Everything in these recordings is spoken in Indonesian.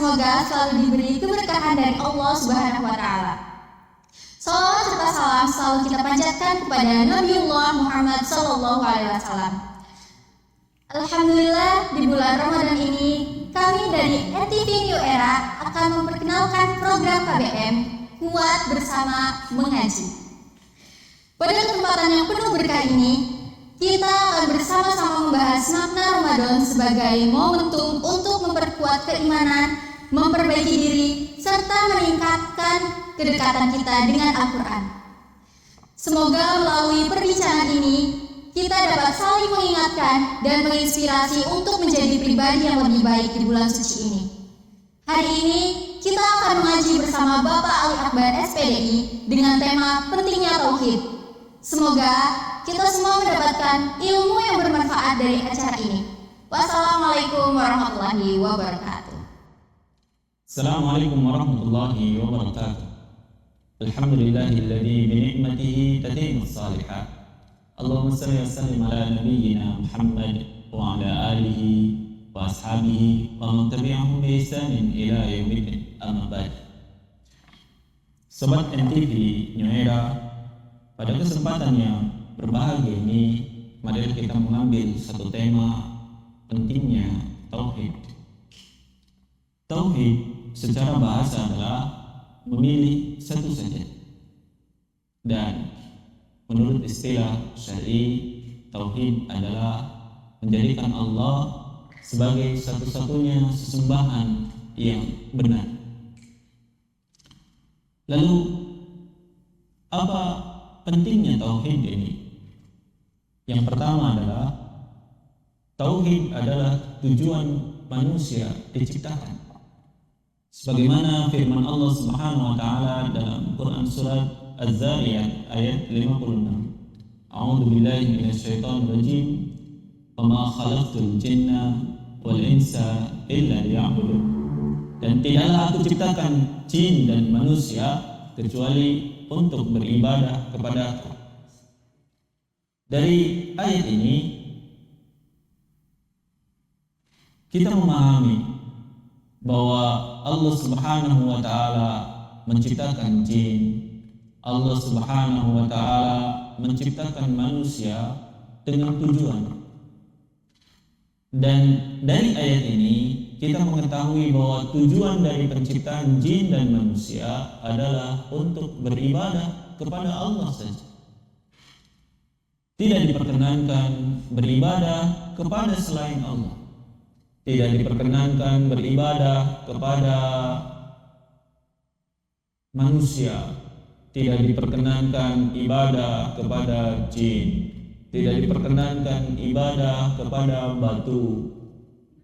semoga selalu diberi keberkahan dari Allah Subhanahu wa Ta'ala. Salawat serta salam selalu kita panjatkan kepada Nabiullah Muhammad Sallallahu Alaihi Wasallam. Alhamdulillah, di bulan Ramadan ini kami dari RTV New Era akan memperkenalkan program KBM Kuat Bersama Mengaji. Pada kesempatan yang penuh berkah ini, kita akan bersama-sama membahas makna Ramadan sebagai momentum untuk memperkuat keimanan, memperbaiki diri, serta meningkatkan kedekatan kita dengan Al-Quran. Semoga melalui perbincangan ini, kita dapat saling mengingatkan dan menginspirasi untuk menjadi pribadi yang lebih baik di bulan suci ini. Hari ini, kita akan mengaji bersama Bapak Ali Akbar SPDI dengan tema pentingnya Tauhid. Semoga kita semua mendapatkan ilmu yang bermanfaat dari acara ini. Wassalamualaikum warahmatullahi wabarakatuh. Assalamualaikum warahmatullahi wabarakatuh. Alhamdulillahilladzi bi ni'matihi tatimmus shalihat. Allahumma shalli wa sallim ala nabiyyina Muhammad wa ala alihi wa ashabihi wa man tabi'ahum bi ihsanin ila yaumiddin. Amma ba'd. Sobat NTV New Era, pada kesempatan yang berbahagia ini, mari kita mengambil satu tema pentingnya Tauhid. Tauhid secara bahasa adalah memilih satu saja. Dan menurut istilah syar'i, Tauhid adalah menjadikan Allah sebagai satu-satunya sesembahan yang benar. Lalu, apa pentingnya Tauhid ini? Yang pertama adalah Tauhid adalah tujuan manusia diciptakan. Sebagaimana firman Allah Subhanahu wa Ta'ala dalam Quran surat Az-Zariyat ayat 56. A'udzu billahi minasyaitonir rajim. Wa ma khalaqtul jinna wal insa illa liya'budun. Dan tidaklah aku ciptakan jin dan manusia kecuali untuk beribadah kepada-Ku. Dari ayat ini kita memahami bahwa Allah Subhanahu wa Ta'ala menciptakan jin, Allah Subhanahu wa Ta'ala menciptakan manusia dengan tujuan. Dan dari ayat ini kita mengetahui bahwa tujuan dari penciptaan jin dan manusia adalah untuk beribadah kepada Allah saja. Tidak diperkenankan beribadah kepada selain Allah. Tidak diperkenankan beribadah kepada manusia. Tidak diperkenankan ibadah kepada jin. Tidak diperkenankan ibadah kepada batu.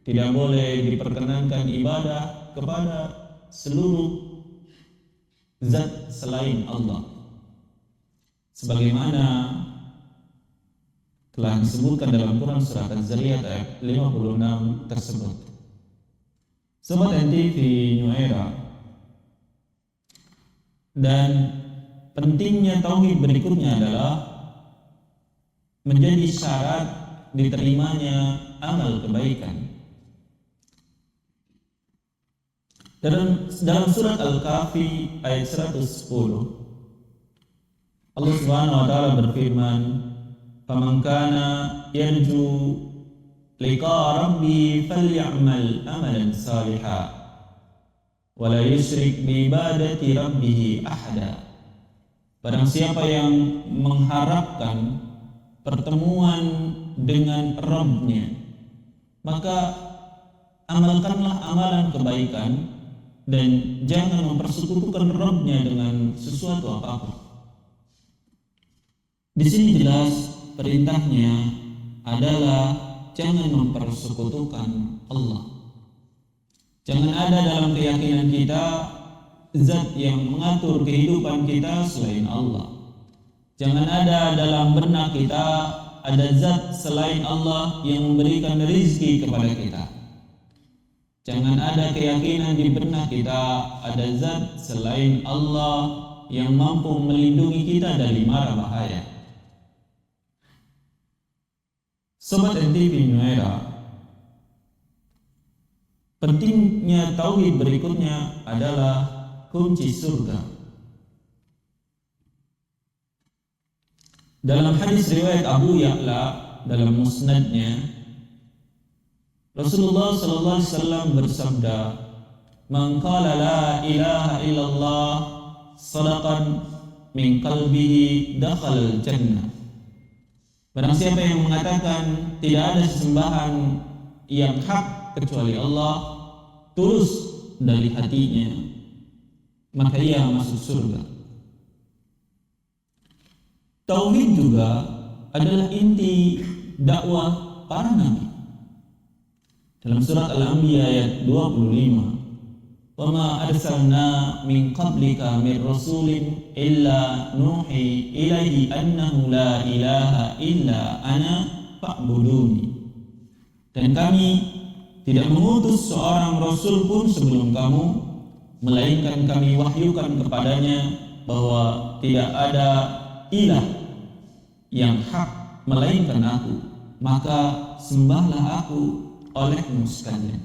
Tidak boleh diperkenankan ibadah kepada seluruh zat selain Allah. Sebagaimana telah disebutkan dalam Quran surat Az-Zariyat ayat 56 tersebut. Sobat NTV New Era, dan pentingnya Tauhid berikutnya adalah menjadi syarat diterimanya amal kebaikan. Dalam surat Al-Kahfi ayat 110, Allah Subhanahu wa Ta'ala berfirman, "Faman kana yarju liqa rabbi faly'amal amalan salihan wa la yusyrik bi ibadati rabbih ahada." Barang siapa yang mengharapkan pertemuan dengan Rabb-Nya, maka amalkanlah amalan kebaikan dan jangan mempersekutukan Rabb-Nya dengan sesuatu apapun. Di sini jelas perintahnya adalah jangan mempersekutukan Allah. Jangan ada dalam keyakinan kita zat yang mengatur kehidupan kita selain Allah. Jangan ada dalam benak kita ada zat selain Allah yang memberikan rezeki kepada kita. Jangan ada keyakinan di benak kita ada zat selain Allah yang mampu melindungi kita dari mara bahaya. Sobat NTV New Era, pentingnya tauhid berikutnya adalah kunci surga. Dalam hadis riwayat Abu Ya'la dalam musnadnya, Rasulullah sallallahu alaihi wasallam bersabda, "Man qala la ilaha illallah sadaqan min qalbihi dakhala jannah." Barang siapa yang mengatakan tidak ada sesembahan yang hak kecuali Allah, tulus dari hatinya, maka ia masuk surga. Tauhid juga adalah inti dakwah para nabi. Dalam surat Al-Anbiya ayat 25, "Wa ma arsalna min qablika min rasulin illa nuhi ilaihi annahu la ilaha illa ana fa'buduni." Dan kami tidak mengutus seorang rasul pun sebelum kamu, melainkan kami wahyukan kepadanya bahwa tidak ada ilah yang hak melainkan aku, maka sembahlah aku olehmu sekalian.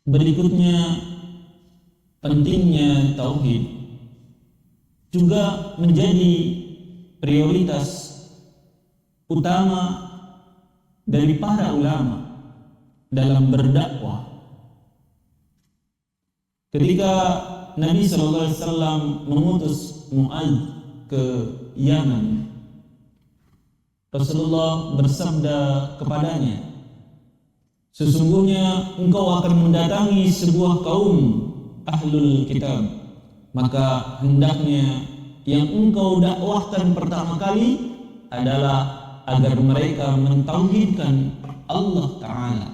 Berikutnya, pentingnya tauhid juga menjadi prioritas utama dari para ulama dalam berdakwah. Ketika Nabi SAW mengutus Mu'adz ke Yaman, Rasulullah bersabda kepadanya, "Sesungguhnya engkau akan mendatangi sebuah kaum ahlul kitab, maka hendaknya yang engkau dakwahkan pertama kali adalah agar mereka mentauhidkan Allah Ta'ala."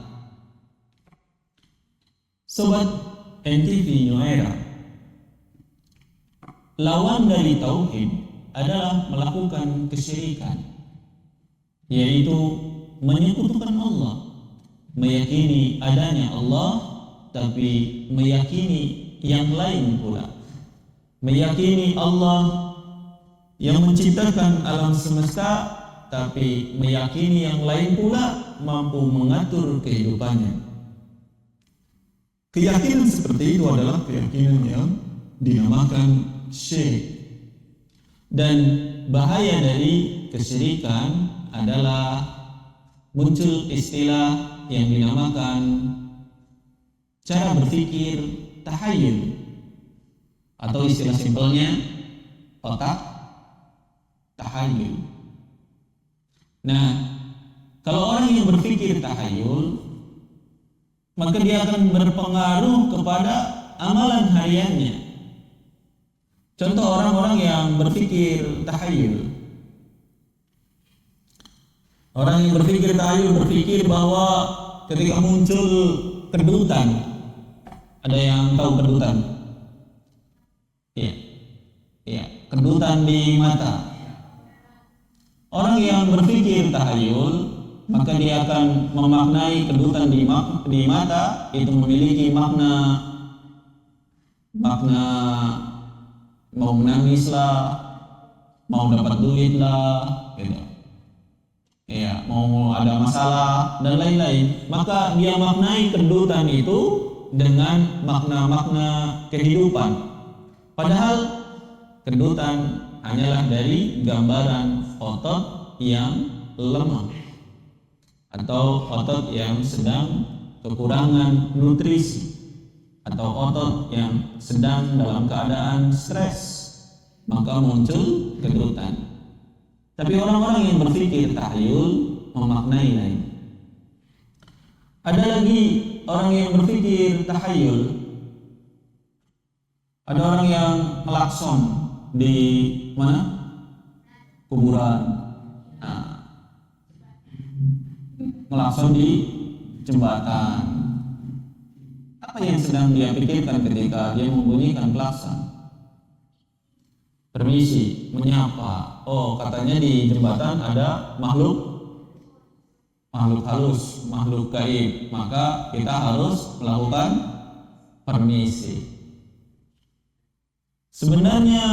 Sobat NTV New Era, lawan dari tauhid adalah melakukan kesyirikan, yaitu menyekutukan Allah, meyakini adanya Allah tapi meyakini yang lain pula, meyakini Allah yang menciptakan alam semesta tapi meyakini yang lain pula mampu mengatur kehidupannya. Keyakinan seperti itu adalah keyakinan yang dinamakan syirik. Dan bahaya dari kesyirikan adalah muncul istilah yang dinamakan cara berpikir tahayul, atau istilah simpelnya otak tahayul. Nah, kalau orang yang berpikir tahayul, maka dia akan berpengaruh kepada amalan hariannya. Contoh orang-orang yang berpikir tahayul. Orang yang berpikir tahayul berpikir bahwa ketika muncul kedutan, ada yang tahu kedutan? Iya, kedutan di mata. Orang yang berpikir tahayul, maka dia akan memaknai kedutan di mata itu memiliki makna mau menangis lah, mau dapat duit lah, gitu. Ya, mau ada masalah dan lain-lain. Maka dia maknai kedutan itu dengan makna-makna kehidupan. Padahal kedutan hanyalah dari gambaran otot yang lemah atau otot yang sedang kekurangan nutrisi atau otot yang sedang dalam keadaan stres, maka muncul kedutan. Tapi orang-orang yang berpikir tahayul memaknai lain. Ada lagi orang yang berpikir tahayul, ada orang yang melakson di mana? Kuburan. Melakson di jembatan. Apa yang sedang dia pikirkan ketika dia membunyikan klakson? Permisi, menyapa. Oh, katanya di jembatan ada makhluk halus, makhluk gaib. Maka kita harus melakukan permisi. Sebenarnya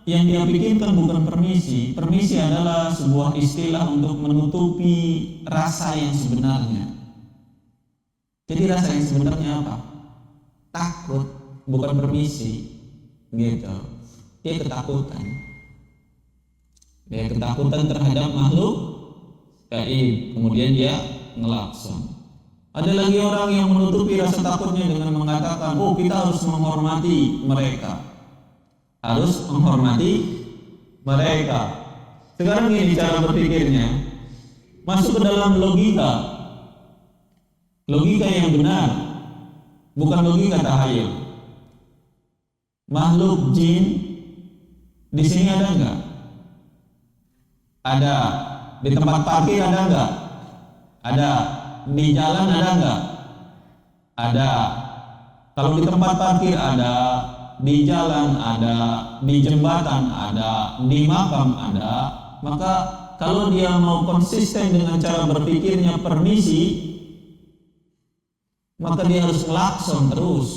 yang dia pikirkan bukan permisi. Permisi adalah sebuah istilah untuk menutupi rasa yang sebenarnya. Jadi rasa yang sebenarnya apa? Takut, bukan permisi. Gitu. Dia ketakutan. Dia ketakutan terhadap makhluk gaib. Kemudian dia ngelakson. Ada lagi orang yang menutupi rasa takutnya dengan mengatakan, oh kita harus menghormati mereka. Harus menghormati mereka. Sekarang ini cara berpikirnya masuk ke dalam logika. Logika yang benar, bukan logika tahayul. Makhluk jin di sini ada enggak? Ada. Di tempat parkir ada enggak? Ada. Di jalan ada enggak? Ada. Kalau di tempat parkir ada, di jalan ada, di jembatan ada, di makam ada, maka kalau dia mau konsisten dengan cara berpikirnya permisi, maka dia harus klakson terus.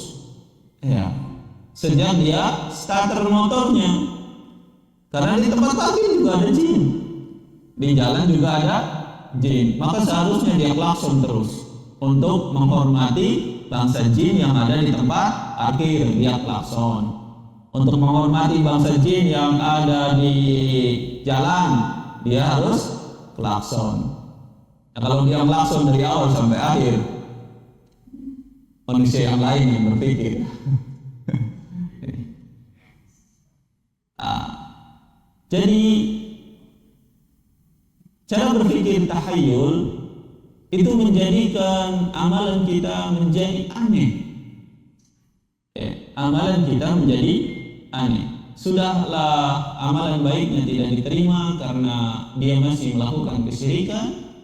Ya. Sejak dia starter motornya. Karena di tempat parkir juga ada jin. Di jalan juga ada jin, maka seharusnya dia klakson terus untuk menghormati bangsa jin yang ada di tempat parkir. Dia klakson untuk menghormati bangsa jin yang ada di jalan. Dia harus klakson. Nah, kalau dia klakson dari awal sampai akhir, manusia yang lain yang berpikir. Jadi cara berpikir tahayul itu menjadikan amalan kita menjadi aneh. Amalan kita menjadi aneh. Sudahlah amalan baiknya tidak diterima karena dia masih melakukan kesyirikan,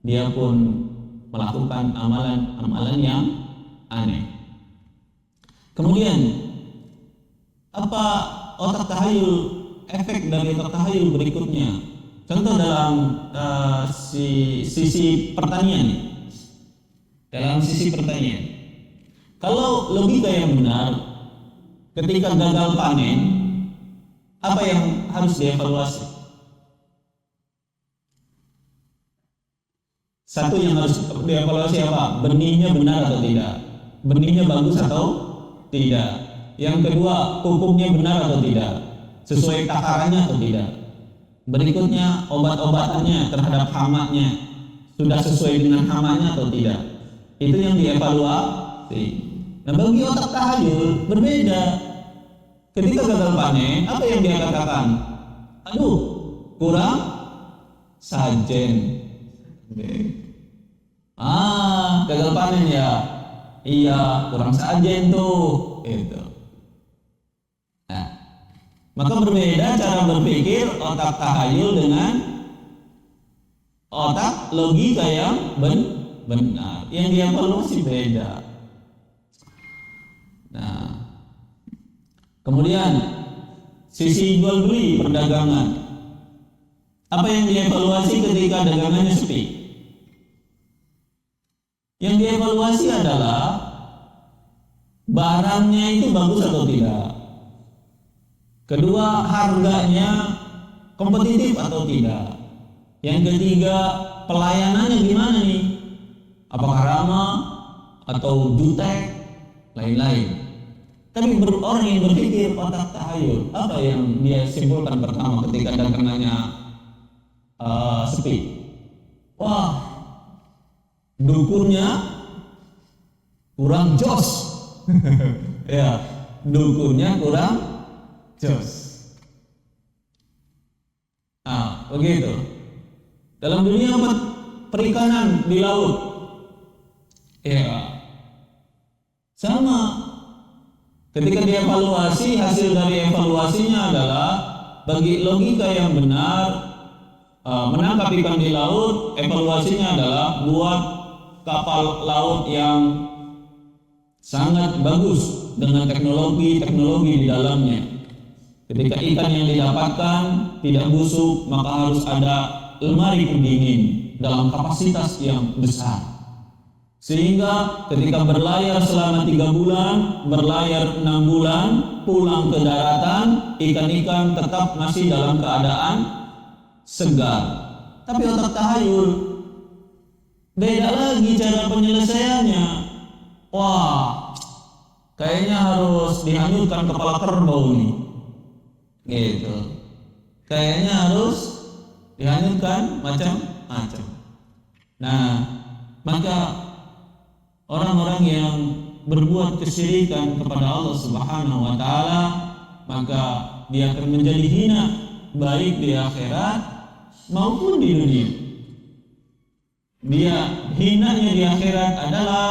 dia pun melakukan amalan-amalan yang aneh. Kemudian apa otak tahayul, efek dari otak tahayul berikutnya? Contoh dalam sisi pertanian. Dalam sisi pertanian, kalau logika yang benar, ketika gagal panen, apa yang harus dievaluasi? Satu yang harus dievaluasi apa? Benihnya benar atau tidak? Benihnya bagus atau tidak? Yang kedua, pupuknya benar atau tidak? Sesuai takarannya atau tidak? Berikutnya, obat-obatannya terhadap hamanya sudah sesuai dengan hamanya atau tidak? Itu yang dievaluasi. Nah, bagi otak tahayul berbeda. Ketika gagal panen, apa yang dia katakan? Aduh, kurang sajen. Gagal panen ya. Iya, kurang sajen tuh. Gitu. Nah, maka berbeda cara berpikir otak tahayul dengan otak logika yang benar. Yang dievaluasi beda. Nah, kemudian sisi jual beli perdagangan. Apa yang dievaluasi ketika dagangannya sepi? Yang dievaluasi adalah barangnya itu bagus atau tidak. Kedua, harganya kompetitif atau tidak. Yang ketiga, pelayanannya gimana nih? Apakah ramah atau jutek, lain-lain. Tapi orang yang berpikir otak tahayul, apa yang dia simpulkan pertama ketika dagangannya sepi? Wah, dukunnya kurang jos. Ya, dukunnya kurang jos. Begitu. Dalam dunia perikanan di laut, ya sama. Ketika dievaluasi, hasil dari evaluasinya adalah bagi logika yang benar, menangkap ikan di laut, evaluasinya adalah buat kapal laut yang sangat bagus dengan teknologi di dalamnya. Ketika ikan yang didapatkan tidak busuk, maka harus ada lemari pendingin dalam kapasitas yang besar Sehingga ketika berlayar selama 3 bulan, berlayar 6 bulan, pulang ke daratan, ikan-ikan tetap masih dalam keadaan segar. Tapi otak tahayul beda lagi cara penyelesaiannya. Wah, kayaknya harus dihanyutkan kepala kerbau nih. Gitu. Kayaknya harus dihanyutkan macam-macam. Nah, maka orang-orang yang berbuat kesyirikan kepada Allah Subhanahu wa taala, maka dia akan menjadi hina baik di akhirat maupun di dunia. Dia hinanya di akhirat adalah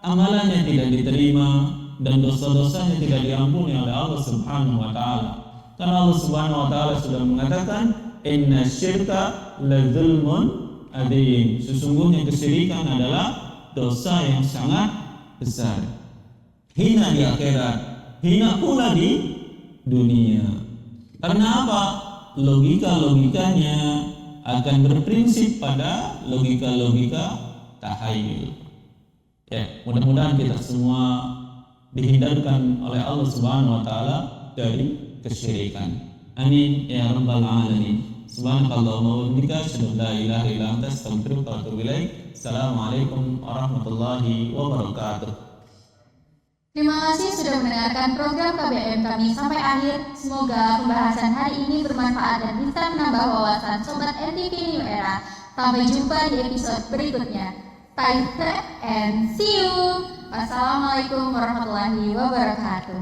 amalannya tidak diterima dan dosa-dosanya tidak diampuni oleh Allah Subhanahu wa taala. Karena Allah Subhanahu wa taala sudah mengatakan, "Inna syirka la zulmun adzim." Sesungguhnya kesyirikan adalah dosa yang sangat besar. Hina di akhirat, hina pula di dunia. Karena apa? Logika-logikanya akan berprinsip pada logika-logika tahayul. Ya, mudah-mudahan kita semua dihindarkan oleh Allah Subhanahu wa taala dari kesyirikan. Amin ya rabbal alamin. Subhanakallahumma wa bihamdika asyhadu an la ilaha illa anta astaghfiruka wa atubu ilaik. Assalamualaikum warahmatullahi wabarakatuh. Terima kasih sudah mendengarkan program KBM kami sampai akhir. Semoga pembahasan hari ini bermanfaat dan bisa menambah wawasan Sobat NTV New Era. Sampai jumpa di episode berikutnya. Take care and see you. Wassalamualaikum warahmatullahi wabarakatuh.